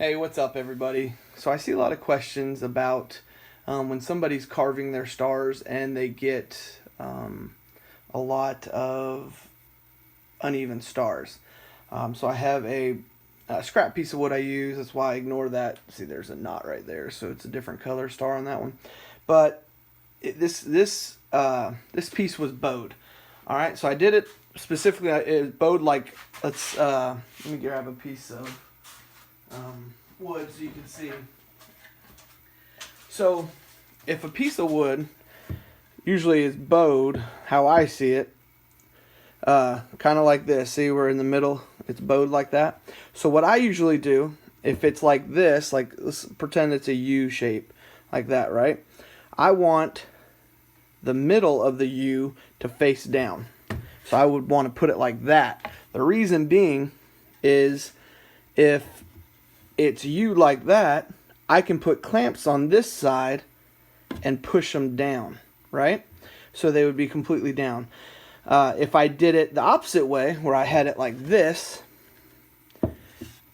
Hey, what's up everybody? So I see a lot of questions about when somebody's carving their stars and they get a lot of uneven stars. So I have a scrap piece of wood I use. That's why I ignore that. See, there's a knot right there, so it's a different color star on that one. But this piece was bowed. All right, so I did it specifically. It bowed like let me grab a piece of wood so you can see. So if a piece of wood usually is bowed, how I see it, kind of like this. See, we're in the middle, it's bowed like that. So what I usually do, if it's like this, like let's pretend it's a U shape like that, right? I want the middle of the U to face down. So I would want to put it like that. The reason being is if it's U like that, I can put clamps on this side and push them down, right? So they would be completely down. If I did it the opposite way, where I had it like this,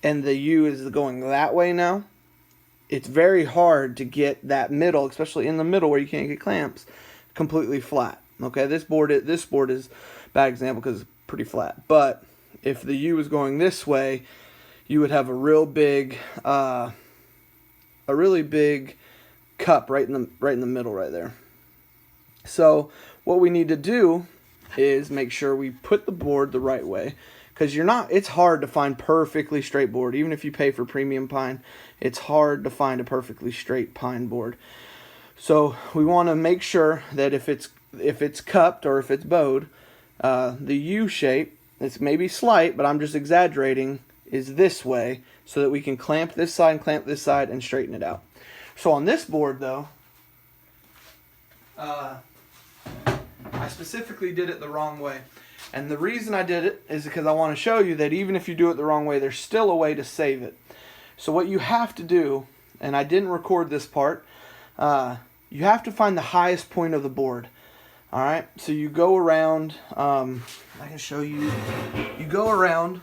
and the U is going that way now, it's very hard to get that middle, especially in the middle where you can't get clamps, completely flat. Okay, this board is a bad example because it's pretty flat. But if the U is going this way, you would have a really big cup right in the middle right there. So what we need to do is make sure we put the board the right way, because it's hard to find perfectly straight board. Even if you pay for premium pine, it's hard to find a perfectly straight pine board. So we want to make sure that if it's cupped or if it's bowed, the U shape, it's maybe slight, but I'm just exaggerating, is this way, so that we can clamp this side and clamp this side and straighten it out. So on this board though, I specifically did it the wrong way. And the reason I did it is because I want to show you that even if you do it the wrong way, there's still a way to save it. So what you have to do, and I didn't record this part, you have to find the highest point of the board. All right, so you go around, I can show you, you go around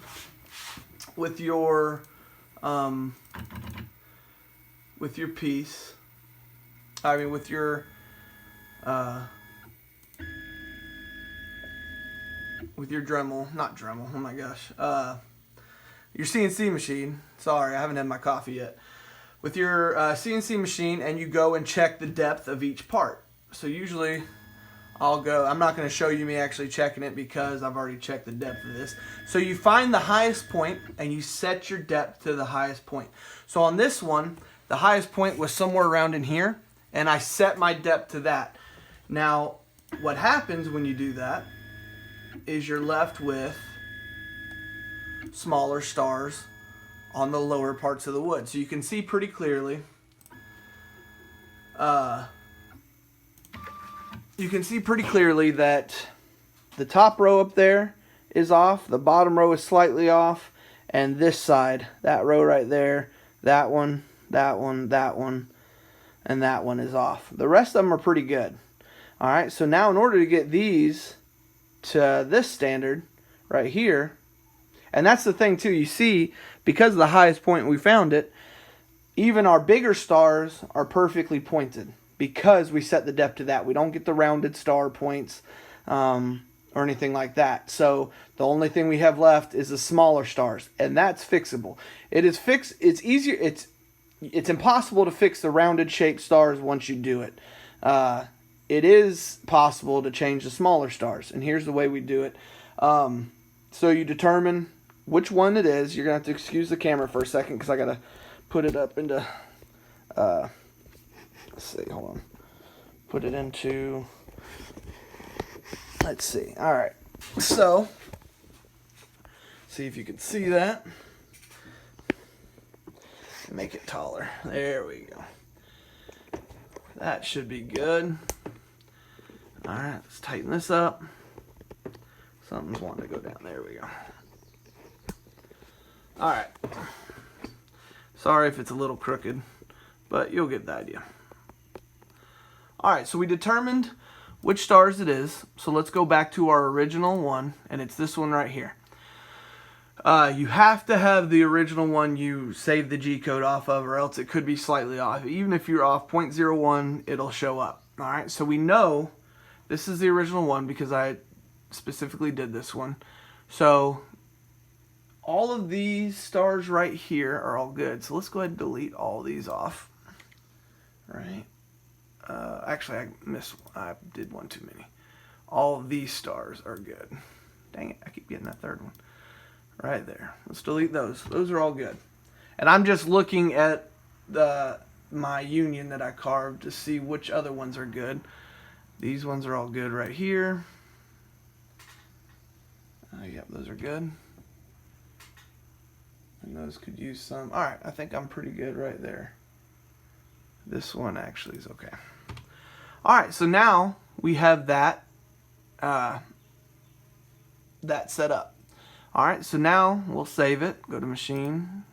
with your piece, with your Dremel, not Dremel, oh my gosh, your CNC machine. Sorry, I haven't had my coffee yet. With your CNC machine, and you go and check the depth of each part. So usually I'm not going to show you me actually checking it because I've already checked the depth of this. So you find the highest point and you set your depth to the highest point. So on this one, the highest point was somewhere around in here, and I set my depth to that. Now, what happens when you do that is you're left with smaller stars on the lower parts of the wood. So you can see pretty clearly, that the top row up there is off, the bottom row is slightly off, and this side, that row right there, that one, that one, that one, and that one is off. The rest of them are pretty good. All right, so now in order to get these to this standard right here, and that's the thing too, you see, because of the highest point we found it, even our bigger stars are perfectly pointed because we set the depth to that. We don't get the rounded star points or anything like that. So the only thing we have left is the smaller stars, and that's fixable. It is fixed. It's easier. It's impossible to fix the rounded shaped stars once you do it. It is possible to change the smaller stars, and here's the way we do it. So you determine which one it is. You're gonna have to excuse the camera for a second because I gotta put it up into. Let's see. Hold on. Put it into. Let's see. All right. So, see if you can see that. Make it taller. There we go. That should be good. All right, let's tighten this up. Something's wanting to go down. There we go. All right. Sorry if it's a little crooked, but you'll get the idea. All right, so we determined which stars it is. So let's go back to our original one, and it's this one right here. You have to have the original one you saved the G code off of, or else it could be slightly off. Even if you're off 0.01, it'll show up. All right, so we know this is the original one because I specifically did this one. So all of these stars right here are all good. So let's go ahead and delete all these off. All right. Actually, I did one too many. All of these stars are good. Dang it, I keep getting that third one. Right there. Let's delete those. Those are all good. And I'm just looking at my union that I carved to see which other ones are good. These ones are all good right here. Yep, those are good. And those could use some. Alright, I think I'm pretty good right there. This one actually is okay. Alright, so now we have that set up. Alright, so now we'll save it. Go to Machine,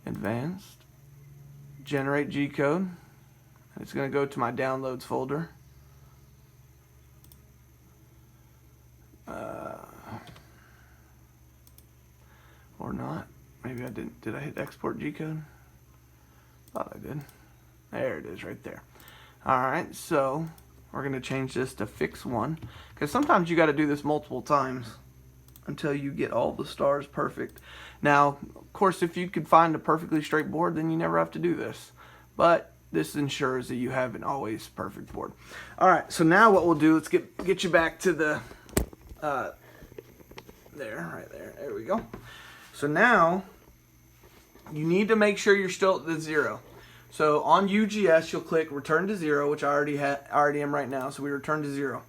Advanced, Generate G-Code. It's going to go to my Downloads folder. Or not. Maybe I didn't. Did I hit Export G-Code? Thought I did. There it is right there. Alright, so we're going to change this to Fix 1. Because sometimes you got to do this multiple times until you get all the stars perfect. Now, of course, if you could find a perfectly straight board, then you never have to do this. But this ensures that you have an always perfect board. Alright, so now what we'll do, let's get you back to the, right there. There we go. So now, you need to make sure you're still at the 0. So on UGS, you'll click Return to 0, which I already am right now. So we return to 0.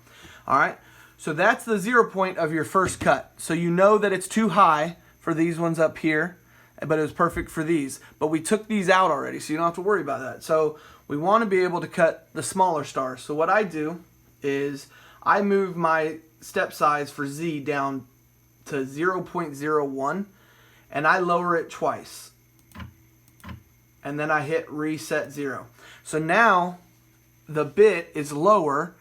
All right. So that's the 0 point of your first cut. So you know that it's too high for these ones up here, but it was perfect for these. But we took these out already, so you don't have to worry about that. So we want to be able to cut the smaller stars. So what I do is I move my step size for Z down to 0.01, and I lower it twice. And then I hit Reset 0. So now the bit is lower,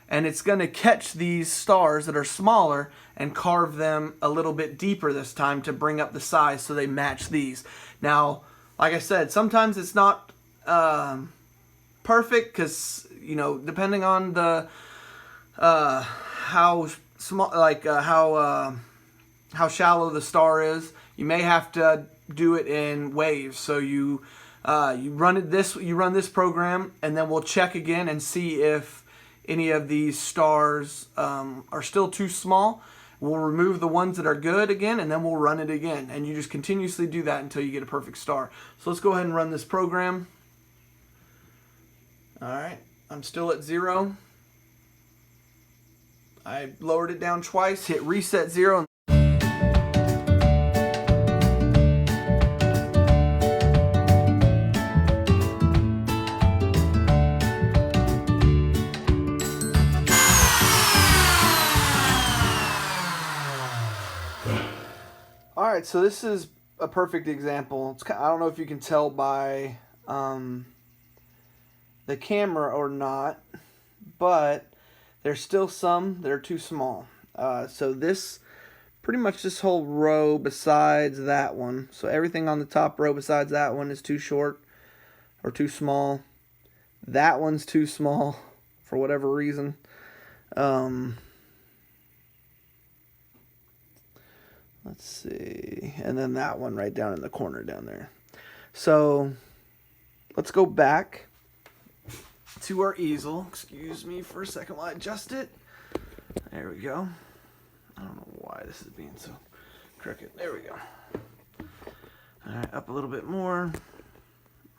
and it's going to catch these stars that are smaller and carve them a little bit deeper this time to bring up the size so they match these. Now, like I said, sometimes it's not perfect because, you know, depending on the how small, like how shallow the star is, you may have to do it in waves. So you run this program, and then we'll check again and see if any of these stars are still too small. We'll remove the ones that are good again, and then we'll run it again. And you just continuously do that until you get a perfect star. So let's go ahead and run this program. All right, I'm still at 0. I lowered it down twice, hit Reset 0. Alright, so this is a perfect example. I don't know if you can tell by the camera or not, but there's still some that are too small. So this, pretty much this whole row besides that one, so everything on the top row besides that one is too short or too small. That one's too small for whatever reason. Let's see, and then that one right down in the corner down there. So let's go back to our easel. Excuse me for a second while I adjust it. There we go. I don't know why this is being so crooked. There we go. All right, up a little bit more.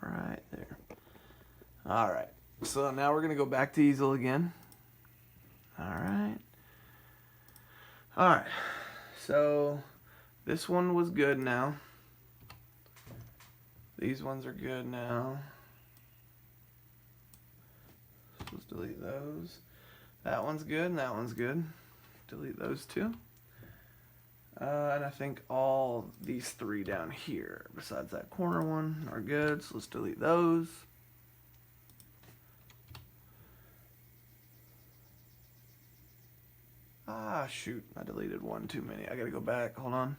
Right there. All right, so now we're gonna go back to easel again. All right. All right, so this one was good now. These ones are good now. So let's delete those. That one's good and that one's good. Delete those two. And I think all these three down here, besides that corner one, are good. So let's delete those. Ah, shoot, I deleted one too many. I gotta go back. Hold on.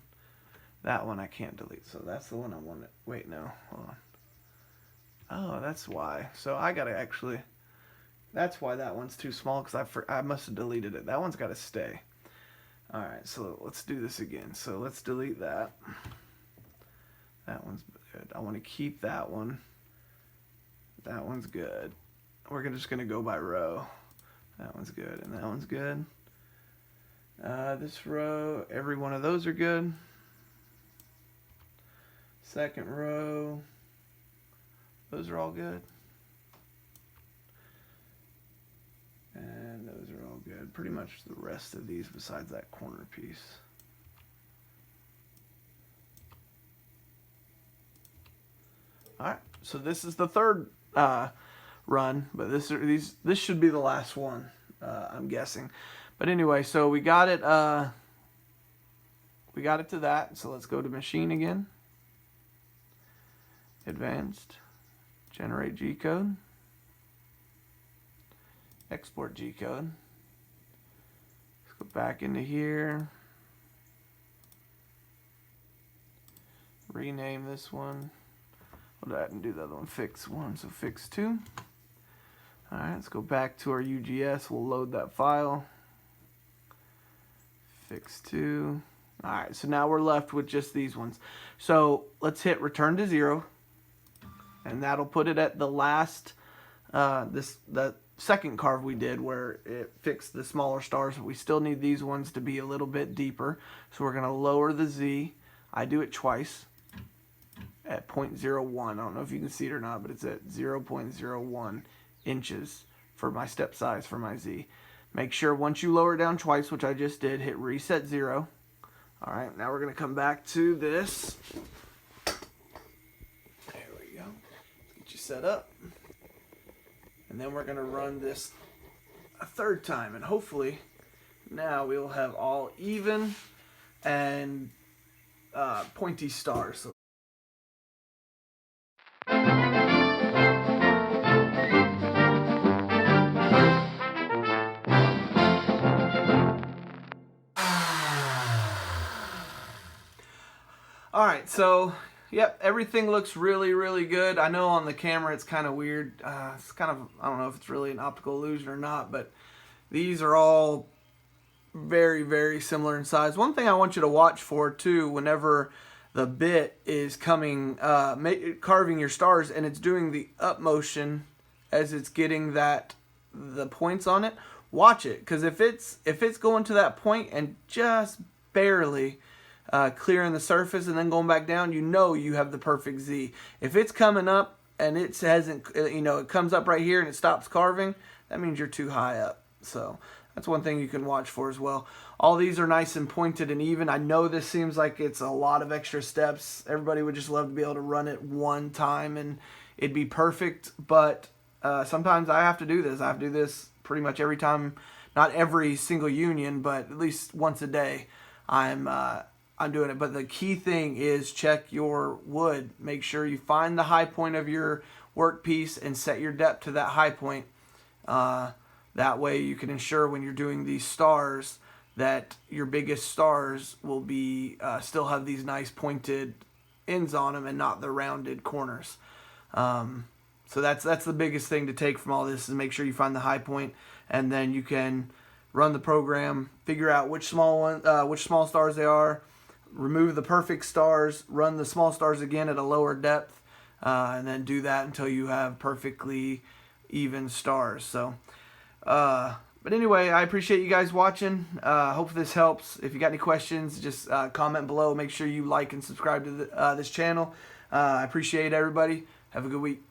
That one I can't delete, so that's the one I wanted. Wait, no, hold on. Oh, that's why. So I gotta actually. That's why that one's too small, because I must have deleted it. That one's got to stay. All right, so let's do this again. So let's delete that. That one's good. I want to keep that one. That one's good. We're just going to go by row. That one's good, and that one's good. This row, every one of those are good. Second row, those are all good. And those are all good. Pretty much the rest of these besides that corner piece. Alright, so this is the third run, but this should be the last one, I'm guessing. But anyway, so we got it to that, so let's go to machine again. Advanced, generate G-code. Export G-code. Let's go back into here. Rename this one. Well, I didn't do the other one. Fix 1, so fix 2. Alright, let's go back to our UGS. We'll load that file. Fix 2. Alright, so now we're left with just these ones. So let's hit return to 0. And that'll put it at the last, the second carve we did where it fixed the smaller stars. We still need these ones to be a little bit deeper, so we're going to lower the Z. I do it twice at 0.01. I don't know if you can see it or not, but it's at 0.01 inches for my step size for my Z. Make sure once you lower it down twice, which I just did, hit reset 0. Alright, now we're going to come back to this. There we go. Get you set up. And then we're going to run this a third time, and hopefully now we'll have all even and pointy stars. So alright, so yep, everything looks really, really good. I know on the camera it's kind of weird. It's kind of, I don't know if it's really an optical illusion or not, but these are all very, very similar in size. One thing I want you to watch for too, whenever the bit is coming, carving your stars, and it's doing the up motion as it's getting the points on it, watch it, because if it's going to that point and just barely clearing the surface and then going back down, you know you have the perfect Z. If it's coming up and it hasn't, it comes up right here and it stops carving, that means you're too high up. So that's one thing you can watch for as well. All these are nice and pointed and even. I know this seems like it's a lot of extra steps. Everybody would just love to be able to run it one time and it'd be perfect, but sometimes I have to do this. I have to do this pretty much every time, not every single union, but at least once a day I'm doing it. But the key thing is check your wood. Make sure you find the high point of your workpiece and set your depth to that high point. That way you can ensure when you're doing these stars that your biggest stars will be still have these nice pointed ends on them and not the rounded corners. So that's the biggest thing to take from all this, is make sure you find the high point, and then you can run the program, figure out which small stars they are, remove the perfect stars, run the small stars again at a lower depth, and then do that until you have perfectly even stars. So but anyway, I appreciate you guys watching. Hope this helps. If you got any questions, just comment below. Make sure you like and subscribe to this channel. I appreciate everybody. Have a good week.